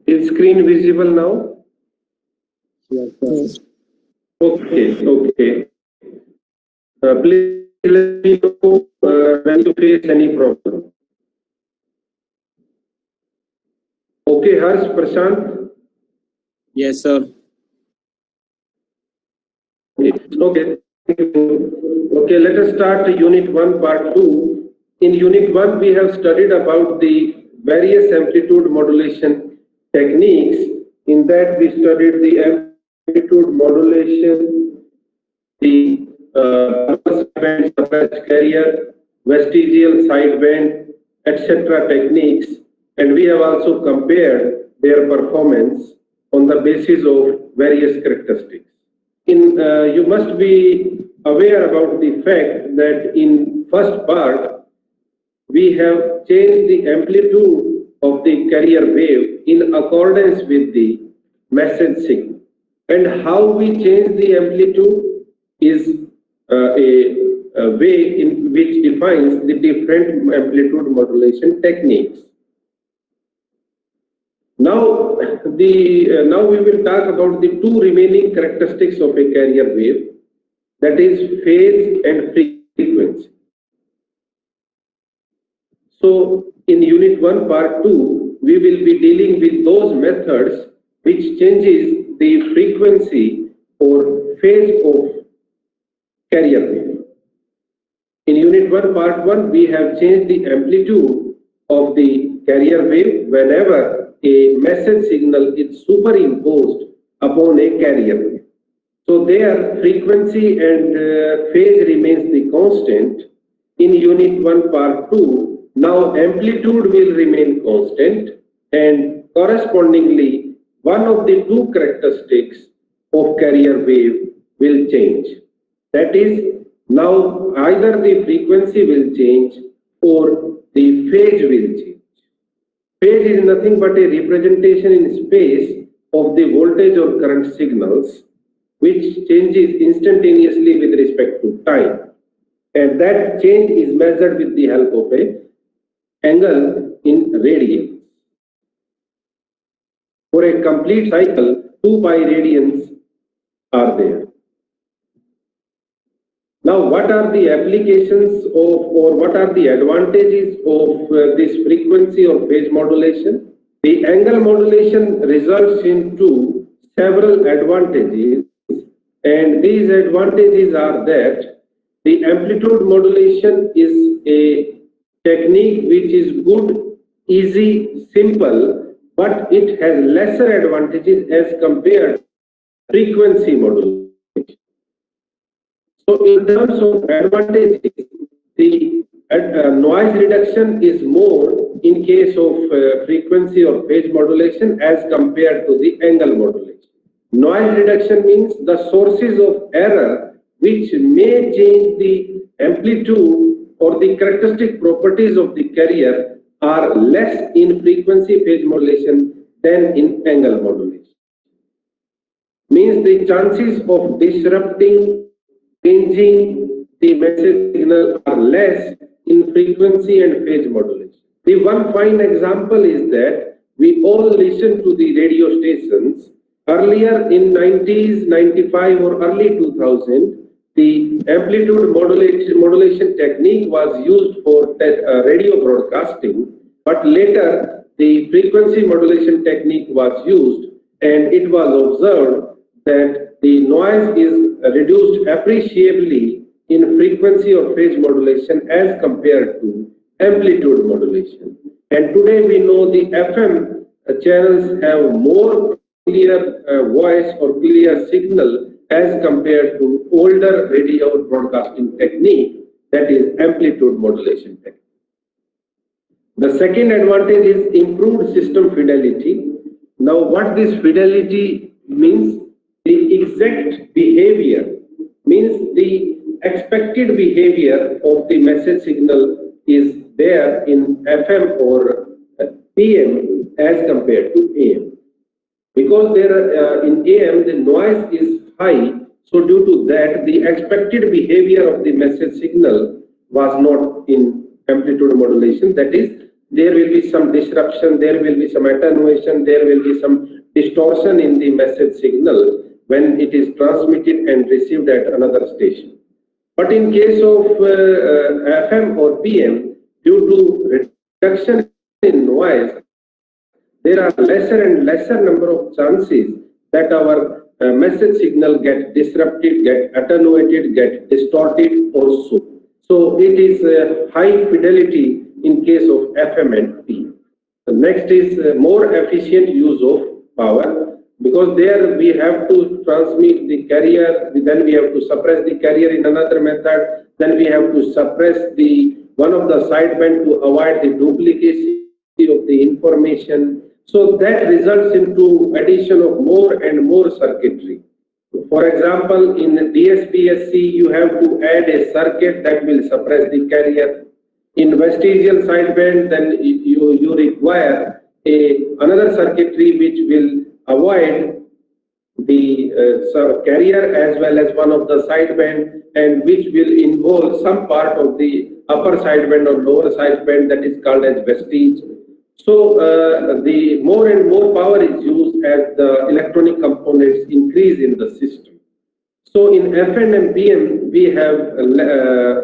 Is screen visible now? Yes. Okay. Please let me know when you face any problem. Okay, Harsh, Prashant? Yes, sir. Okay. Okay, let us start Unit 1, Part 2. In Unit 1, we have studied about the various amplitude modulation techniques. In that, we studied the amplitude modulation, the sideband suppressed carrier, vestigial sideband, etc. techniques, and we have also compared their performance on the basis of various characteristics. You must be aware about the fact that in first part we have changed the amplitude of the carrier wave in accordance with the message signal, and how we change the amplitude is a way in which defines the different amplitude modulation techniques. Now, now we will talk about the two remaining characteristics of a carrier wave, that is phase and frequency. So, in Unit 1, Part 2, we will be dealing with those methods which changes the frequency or phase of carrier wave. In Unit 1, Part 1, we have changed the amplitude of the carrier wave whenever a message signal is superimposed upon a carrier wave. So their frequency and phase remains the constant. In Unit 1, Part 2, now amplitude will remain constant, and correspondingly, one of the two characteristics of carrier wave will change. That is, now either the frequency will change or the phase will change. Phase is nothing but a representation in space of the voltage or current signals, which changes instantaneously with respect to time. And that change is measured with the help of an angle in radians. For a complete cycle, 2 pi radians are there. Now, what are the applications of, or what are the advantages of this frequency or phase modulation? The angle modulation results into several advantages, and these advantages are that the amplitude modulation is a technique which is good, easy, simple, but it has lesser advantages as compared to frequency modulation. So in terms of advantages, the noise reduction is more in case of frequency or phase modulation as compared to the angle modulation. Noise reduction means the sources of error which may change the amplitude or the characteristic properties of the carrier are less in frequency phase modulation than in angle modulation. Means the chances of disrupting, changing the message signal are less in frequency and phase modulation. The one fine example is that we all listen to the radio stations. Earlier in 90s, 95 or early 2000, the amplitude modulation technique was used for radio broadcasting, but later the frequency modulation technique was used, and it was observed that the noise is reduced appreciably in frequency or phase modulation as compared to amplitude modulation. And today we know the FM channels have more clear voice or clear signal as compared to older radio broadcasting technique, that is amplitude modulation technique. The second advantage is improved system fidelity. Now what this fidelity means? The exact behavior means the expected behavior of the message signal is there in FM or PM as compared to AM. Because there in AM the noise is high, so due to that the expected behavior of the message signal was not in amplitude modulation, that is there will be some disruption, there will be some attenuation, there will be some distortion in the message signal when it is transmitted and received at another station. But in case of FM or PM, due to reduction in noise, there are lesser and lesser number of chances that our message signal get disrupted, get attenuated, get distorted or so. So it is high fidelity in case of FM and PM. The next is more efficient use of power, because there we have to transmit the carrier, then we have to suppress the carrier in another method, then we have to suppress the one of the sideband to avoid the duplicacy of the information. So that results into addition of more and more circuitry. For example, in DSPSC, you have to add a circuit that will suppress the carrier. In vestigial sideband, then you require another circuitry which will avoid the carrier as well as one of the sideband, and which will involve some part of the upper sideband or lower sideband, that is called as vestige. So the more and more power is used as the electronic components increase in the system. So in FM and PM, we have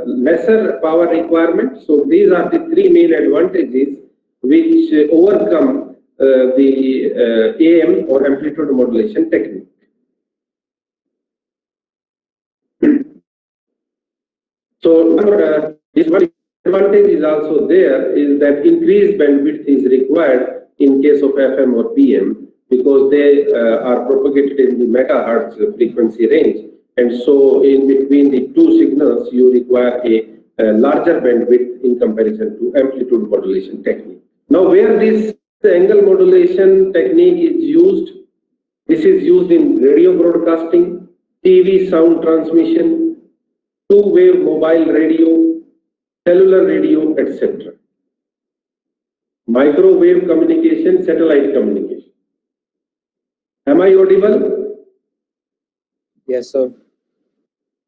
lesser power requirement. So these are the three main advantages which overcome the AM or amplitude modulation technique. So this one advantage is also there, is that increased bandwidth is required in case of FM or PM, because they are propagated in the megahertz frequency range, and so in between the two signals you require a larger bandwidth in comparison to amplitude modulation technique. Now where this angle modulation technique is used, this is used in radio broadcasting, TV sound transmission, two-wave mobile radio, cellular radio, etc. Microwave communication, satellite communication. Am I audible? Yes, sir.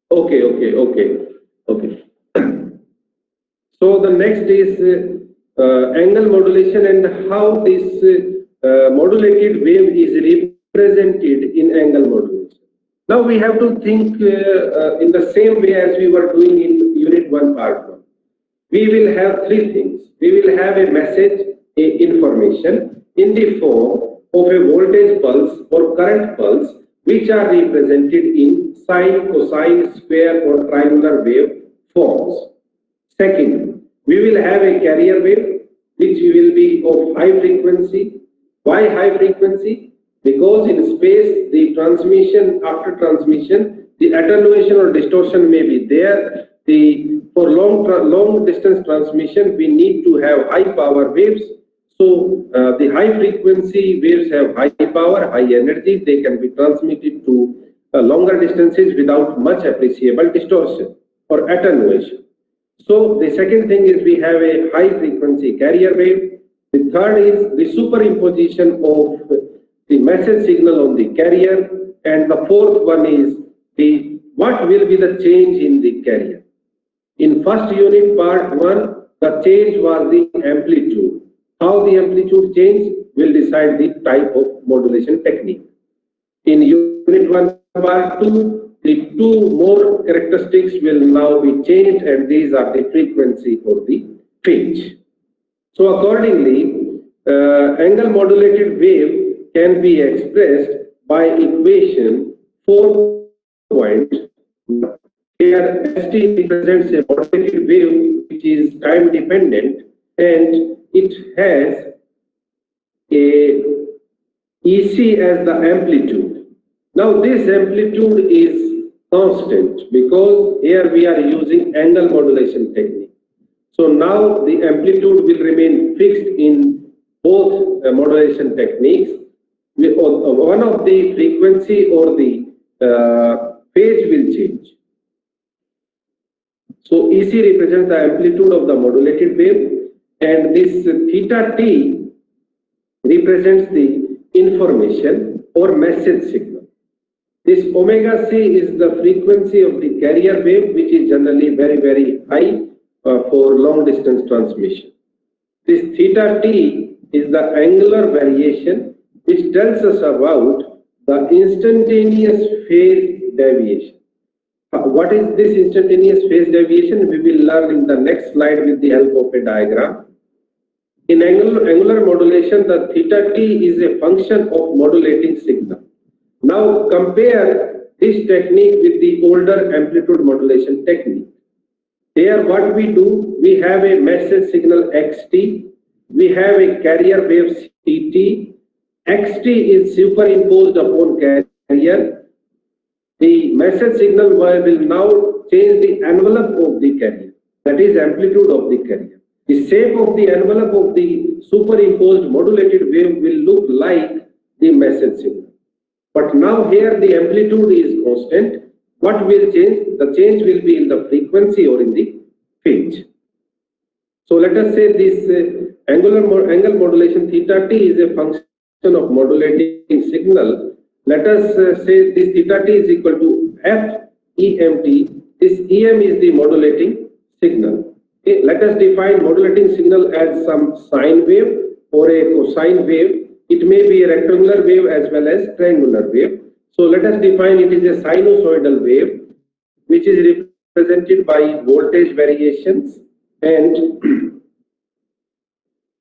Okay. So the next is angle modulation and how this modulated wave is represented in angle modulation. Now we have to think in the same way as we were doing in Unit 1, Part 1. We will have three things. We will have a message, information in the form of a voltage pulse or current pulse, which are represented in sine, cosine, square or triangular wave forms. Second, we will have a carrier wave which will be of high frequency. Why high frequency? Because in space, the transmission, after transmission, the attenuation or distortion may be there. For long distance transmission, we need to have high power waves. So the high frequency waves have high power, high energy. They can be transmitted to longer distances without much appreciable distortion or attenuation. So the second thing is we have a high frequency carrier wave. The third is the superimposition of the message signal on the carrier, and the fourth one is what will be the change in the carrier. In first unit, Part 1, the change was the amplitude. How the amplitude change will decide the type of modulation technique. In Unit 1, Part 2, the two more characteristics will now be changed, and these are the frequency or the phase. So accordingly, angle modulated wave can be expressed by equation 4.1, where ST represents a modulated wave which is time dependent, and it has a EC as the amplitude. Now this amplitude is constant because here we are using angle modulation technique. So now the amplitude will remain fixed in both modulation techniques. One of the frequency or the phase will change. So EC represents the amplitude of the modulated wave, and this theta t represents the information or message signal. This omega c is the frequency of the carrier wave, which is generally very, very high for long distance transmission. This theta t is the angular variation which tells us about the instantaneous phase deviation. What is this instantaneous phase deviation? We will learn in the next slide with the help of a diagram. In angular modulation, the theta t is a function of modulating signal. Now compare this technique with the older amplitude modulation technique. Here what we do, we have a message signal xt, we have a carrier wave ct, xt is superimposed upon carrier. The message signal will now change the envelope of the carrier, that is amplitude of the carrier. The shape of the envelope of the superimposed modulated wave will look like the message signal. But now here the amplitude is constant. What will change? The change will be in the frequency or in the phase. So let us say this angle modulation theta t is a function of modulating signal. Let us say this theta t is equal to f EMT. This EM is the modulating signal. Okay, let us define modulating signal as some sine wave or a cosine wave. It may be a rectangular wave as well as triangular wave. So let us define it is a sinusoidal wave which is represented by voltage variations, and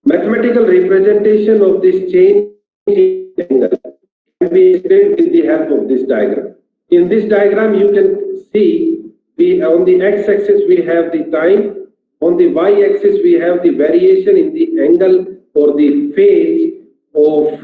mathematical representation of this change in angle can be explained with the help of this diagram. In this diagram you can see on the x-axis we have the time, on the y-axis we have the variation in the angle or the phase of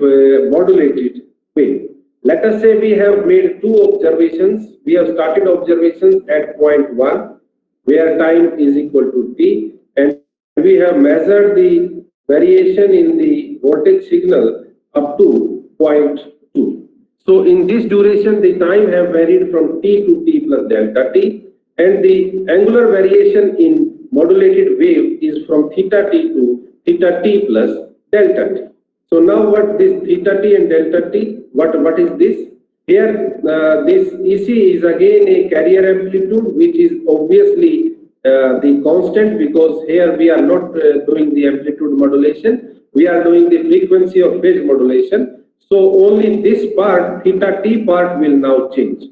modulated wave. Let us say we have made two observations. We have started observations at point 1 where time is equal to t, and we have measured the variation in the voltage signal up to point 2. So in this duration the time have varied from t to t plus delta t, and the angular variation in modulated wave is from theta t to theta t plus delta t. So now what this theta t and delta t, what is this? Here this EC is again a carrier amplitude which is obviously the constant, because here we are not doing the amplitude modulation, we are doing the frequency or phase modulation. So only this part, theta t part, will now change.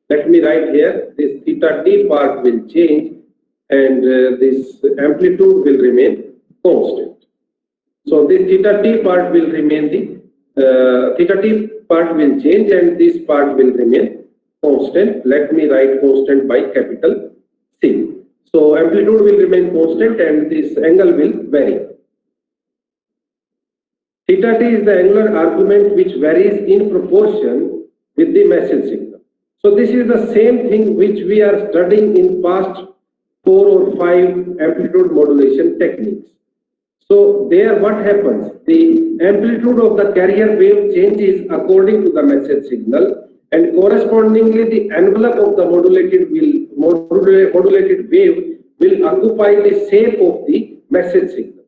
Let me write here, this theta t part will change and this amplitude will remain constant. So this theta t part will remain theta t part will change and this part will remain constant. Let me write constant by capital C. So amplitude will remain constant and this angle will vary. Theta t is the angular argument which varies in proportion with the message signal. So this is the same thing which we are studying in past 4 or 5 amplitude modulation techniques. So there what happens? The amplitude of the carrier wave changes according to the message signal, and correspondingly the envelope of the modulated wave will occupy the shape of the message signal.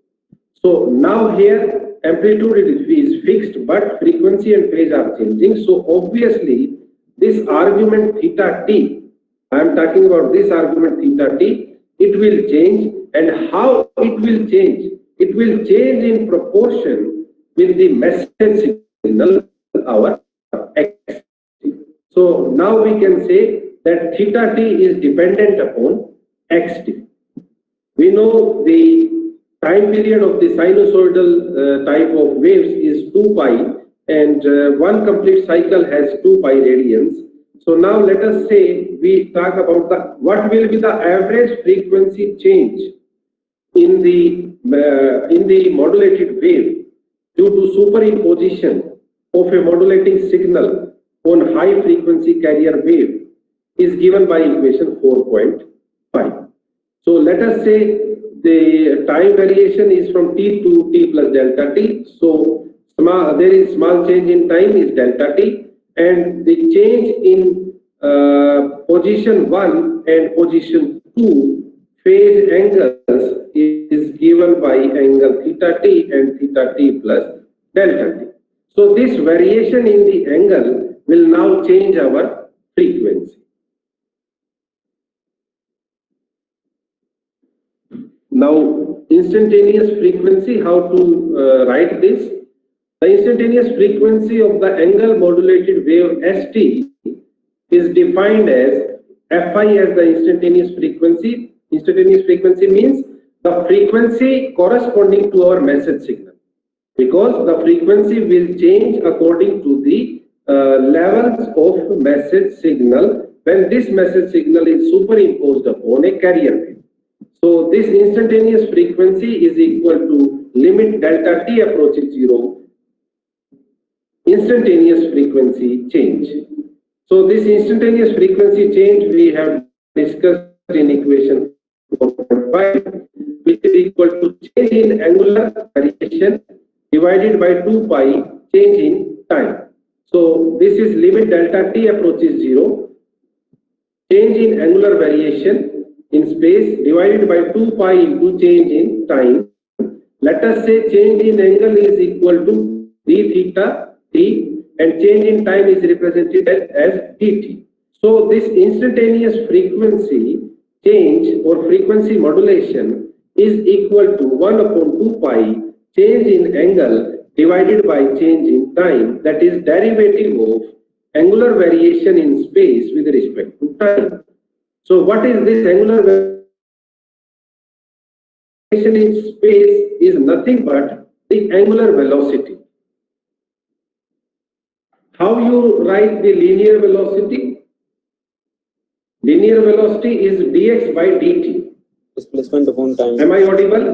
So now here amplitude is fixed but frequency and phase are changing. So obviously this argument theta t, I am talking about this argument theta t, it will change. And how it will change? It will change in proportion with the message signal, our x. So now we can say that theta t is dependent upon xt. We know the time period of the sinusoidal type of waves is 2 pi, and one complete cycle has 2 pi radians. So now let us say we talk about what will be the average frequency change in the modulated wave due to superimposition of a modulating signal on high frequency carrier wave is given by equation 4.5. So let us say the time variation is from t to t plus delta t. So there is small change in time is delta t, and the change in position 1 and position 2 phase angles is given by angle theta t and theta t plus delta t. So this variation in the angle will now change our frequency. Now instantaneous frequency, how to write this. The instantaneous frequency of the angle modulated wave ST is defined as Fi as the instantaneous frequency. Instantaneous frequency means the frequency corresponding to our message signal, because the frequency will change according to the levels of message signal when this message signal is superimposed upon a carrier wave. So this instantaneous frequency is equal to limit delta t approaches 0 instantaneous frequency change. So this instantaneous frequency change we have discussed in equation 4.5, which is equal to change in angular variation divided by 2 pi change in time. So this is limit delta t approaches 0, change in angular variation in space divided by 2 pi into change in time. Let us say change in angle is equal to d theta t, and change in time is represented as dt. So this instantaneous frequency change or frequency modulation is equal to 1 upon 2 pi change in angle divided by change in time, that is derivative of angular variation in space with respect to time. So what is this angular variation in space? Is nothing but the angular velocity. How you write the linear velocity? Linear velocity is dx by dt. Displacement upon time. Am I audible?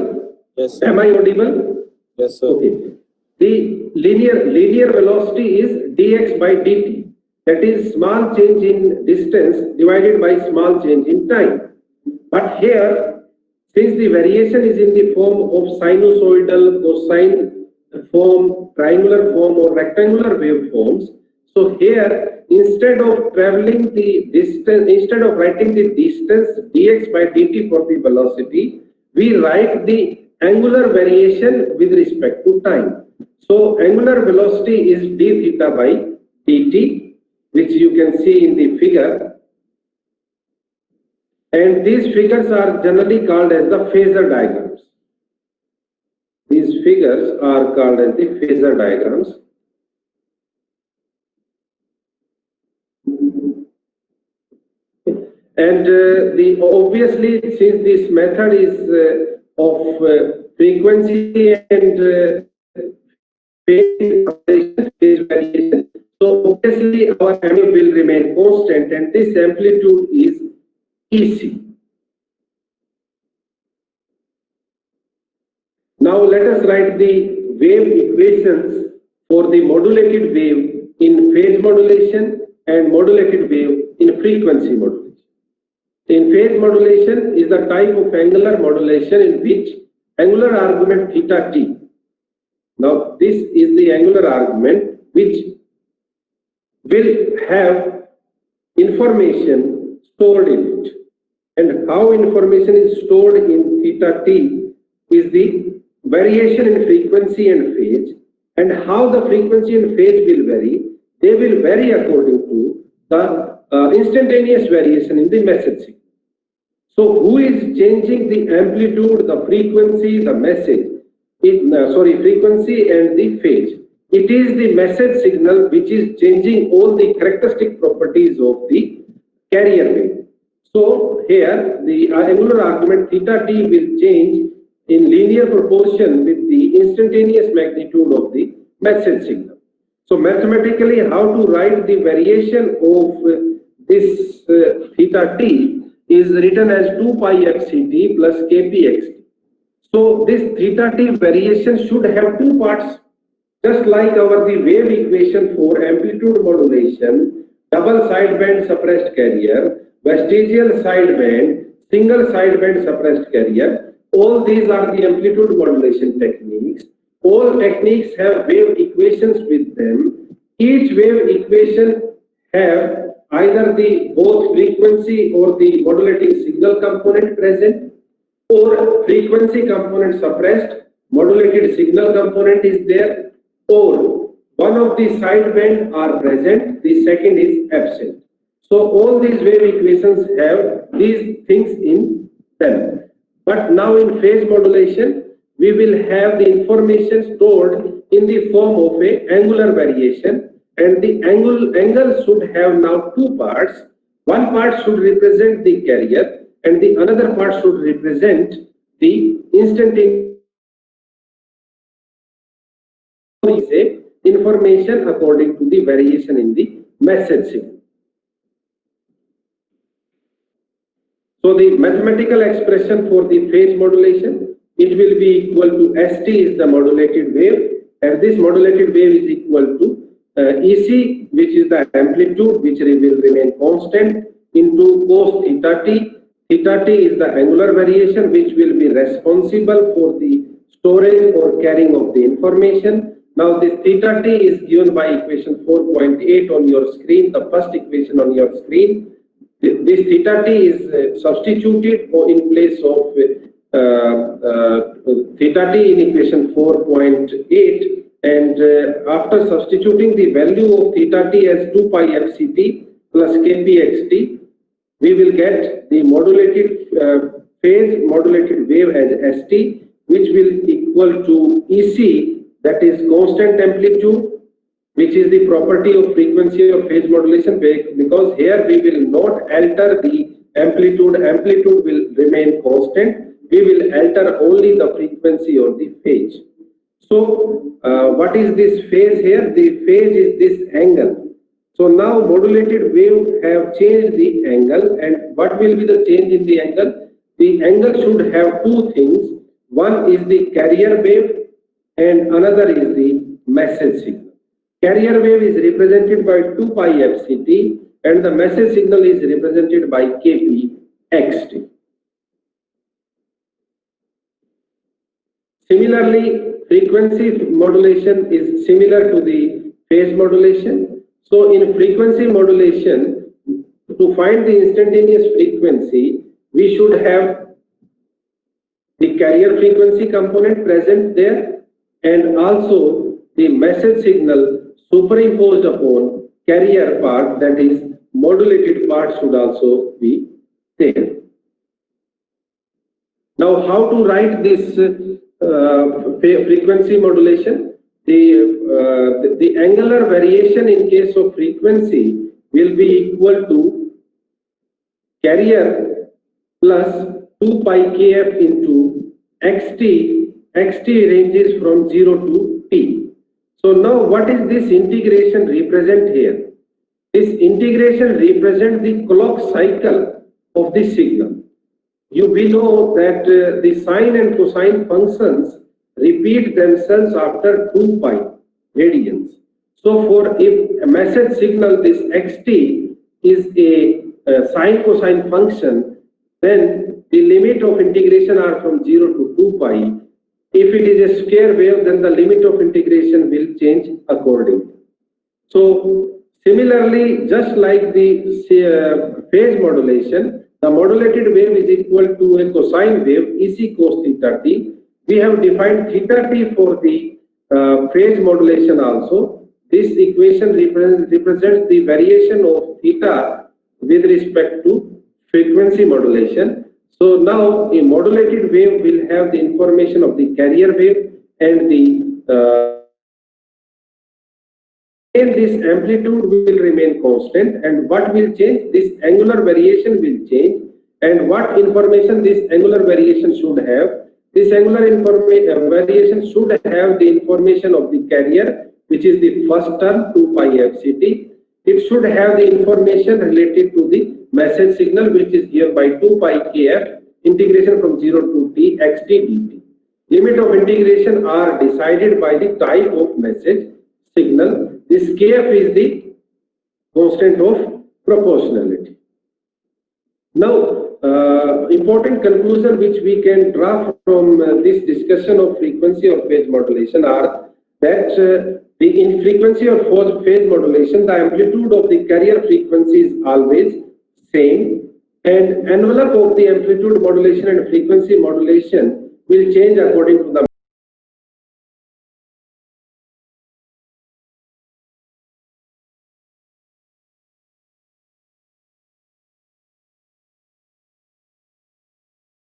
Yes. Am I audible? Yes, sir. Okay. The linear velocity is dx by dt. That is small change in distance divided by small change in time. But here, since the variation is in the form of sinusoidal, cosine form, triangular form, or rectangular waveforms, so here instead of traveling the distance, instead of writing the distance dx by dt for the velocity, we write the angular variation with respect to time. So angular velocity is d theta by dt, which you can see in the figure. And these figures are generally called as the Phasor diagrams. These figures are called as the Phasor diagrams. And obviously, since this method is of frequency and phase variation, so obviously our amplitude will remain constant, and this amplitude is EC. Now let us write the wave equations for the modulated wave in phase modulation and modulated wave in frequency modulation. In phase modulation is the type of angular modulation in which angular argument theta t. Now this is the angular argument which will have information stored in it. And how information is stored in theta t is the variation in frequency and phase, and how the frequency and phase will vary. They will vary according to the instantaneous variation in the message signal. So who is changing the amplitude, the frequency, the message? Frequency and the phase. It is the message signal which is changing all the characteristic properties of the carrier wave. So here the angular argument theta t will change in linear proportion with the instantaneous magnitude of the message signal. So mathematically, how to write the variation of this theta t is written as 2 pi xct plus kpxt. So this theta t variation should have two parts, just like the wave equation for amplitude modulation, double sideband suppressed carrier, vestigial sideband, single sideband suppressed carrier. All these are the amplitude modulation techniques. All techniques have wave equations with them. Each wave equation have either the both frequency or the modulating signal component present, or frequency component suppressed, modulated signal component is there, or one of the sideband are present, the second is absent. So all these wave equations have these things in them. But now in phase modulation, we will have the information stored in the form of a angular variation, and the angle should have now two parts. One part should represent the carrier and the another part should represent the instantaneous information according to the variation in the message signal. So the mathematical expression for the phase modulation, it will be equal to ST is the modulated wave, and this modulated wave is equal to EC, which is the amplitude which will remain constant, into cos theta t. Theta t is the angular variation which will be responsible for the storage or carrying of the information. Now this theta t is given by equation 4.8 on your screen, the first equation on your screen. This theta t is substituted in place of theta t in equation 4.8, and after substituting the value of theta t as 2 pi fct plus kpxt, we will get the modulated phase modulated wave as st, which will equal to ec, that is constant amplitude, which is the property of frequency of phase modulation, because here we will not alter the amplitude. Amplitude will remain constant. We will alter only the frequency or the phase. So what is this phase here? The phase is this angle. So now modulated wave have changed the angle, and what will be the change in the angle? The angle should have two things. One is the carrier wave and another is the message signal. Carrier wave is represented by 2 pi fct and the message signal is represented by kpxt. Similarly, frequency modulation is similar to the phase modulation. So in frequency modulation, to find the instantaneous frequency, we should have the carrier frequency component present there and also the message signal superimposed upon carrier part, that is modulated part, should also be there. Now how to write this frequency modulation? The angular variation in case of frequency will be equal to carrier plus 2 pi kf into xt. Xt ranges from 0 to t. So now what is this integration represent here? This integration represents the clock cycle of the signal. We know that the sine and cosine functions repeat themselves after 2 pi radians. So for if a message signal, this xt is a sine cosine function, then the limit of integration are from 0 to 2 pi. If it is a square wave, then the limit of integration will change accordingly. So similarly, just like the phase modulation, the modulated wave is equal to a cosine wave, ec cos theta t. We have defined theta t for the phase modulation also. This equation represents the variation of theta with respect to frequency modulation. So now a modulated wave will have the information of the carrier wave and this amplitude will remain constant, and what will change? This angular variation will change, and what information this angular variation should have? This angular variation should have the information of the carrier, which is the first term 2 pi fct. It should have the information related to the message signal, which is given by 2 pi kf integration from 0 to t xt dt. Limit of integration are decided by the type of message signal. This kf is the constant of proportionality. Now, important conclusion which we can draw from this discussion of frequency or phase modulation are that in frequency or phase modulation, the amplitude of the carrier frequency is always same, and envelope of the amplitude modulation and frequency modulation will change according to the